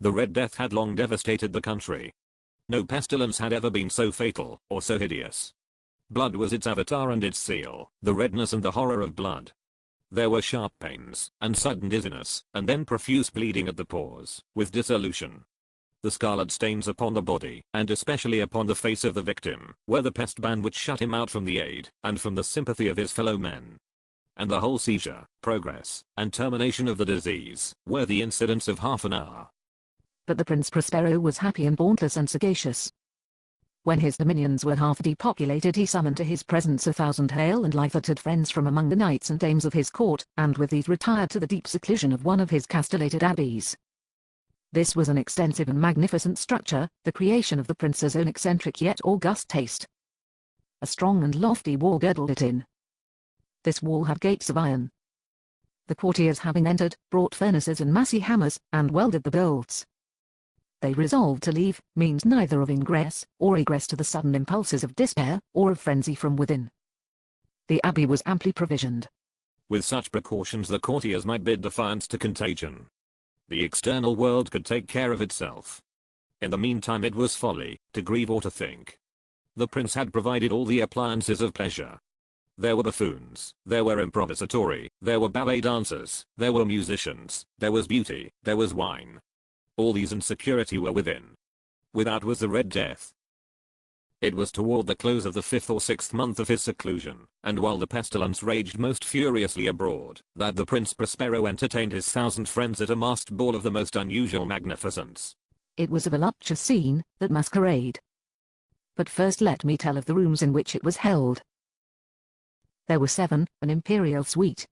The Red Death had long devastated the country. No pestilence had ever been so fatal, or so hideous. Blood was its avatar and its seal, the redness and the horror of blood. There were sharp pains, and sudden dizziness, and then profuse bleeding at the pores, with dissolution. The scarlet stains upon the body, and especially upon the face of the victim, were the pest ban which shut him out from the aid, and from the sympathy of his fellow men. And the whole seizure, progress, and termination of the disease, were the incidents of half an hour. But the Prince Prospero was happy and dauntless and sagacious. When his dominions were half depopulated, he summoned to his presence 1,000 hale and light-footed friends from among the knights and dames of his court, and with these retired to the deep seclusion of one of his castellated abbeys. This was an extensive and magnificent structure, the creation of the prince's own eccentric yet august taste. A strong and lofty wall girdled it in. This wall had gates of iron. The courtiers, having entered, brought furnaces and massy hammers, and welded the bolts. They resolved to leave means neither of ingress or egress to the sudden impulses of despair or of frenzy from within. The abbey was amply provisioned. With such precautions the courtiers might bid defiance to contagion. The external world could take care of itself. In the meantime it was folly to grieve or to think. The prince had provided all the appliances of pleasure. There were buffoons, there were improvisatori, there were ballet dancers, there were musicians, there was beauty, there was wine. All these and security were within. Without was the Red Death. It was toward the close of the 5th or 6th month of his seclusion, and while the pestilence raged most furiously abroad, that the Prince Prospero entertained his 1,000 friends at a masked ball of the most unusual magnificence. It was a voluptuous scene, that masquerade. But first let me tell of the rooms in which it was held. There were 7, an imperial suite.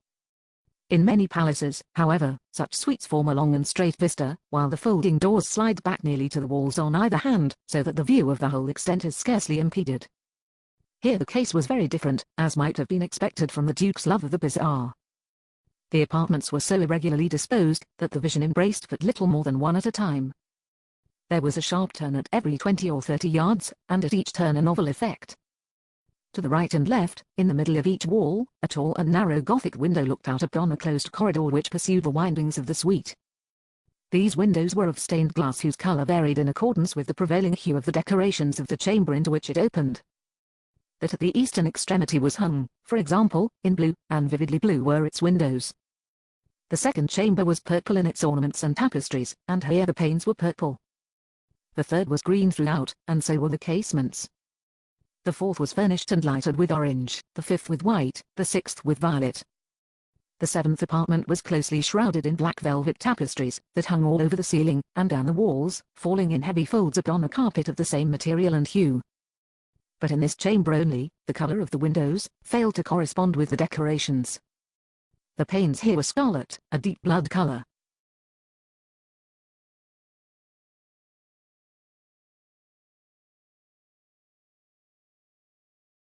In many palaces, however, such suites form a long and straight vista, while the folding doors slide back nearly to the walls on either hand, so that the view of the whole extent is scarcely impeded. Here the case was very different, as might have been expected from the Duke's love of the bizarre. The apartments were so irregularly disposed, that the vision embraced but little more than one at a time. There was a sharp turn at every 20 or 30 yards, and at each turn a novel effect. To the right and left, in the middle of each wall, a tall and narrow Gothic window looked out upon a closed corridor which pursued the windings of the suite. These windows were of stained glass whose color varied in accordance with the prevailing hue of the decorations of the chamber into which it opened. That at the eastern extremity was hung, for example, in blue, and vividly blue were its windows. The second chamber was purple in its ornaments and tapestries, and here the panes were purple. The third was green throughout, and so were the casements. The fourth was furnished and lighted with orange, the fifth with white, the sixth with violet. The seventh apartment was closely shrouded in black velvet tapestries, that hung all over the ceiling, and down the walls, falling in heavy folds upon a carpet of the same material and hue. But in this chamber only, the color of the windows failed to correspond with the decorations. The panes here were scarlet, a deep blood color,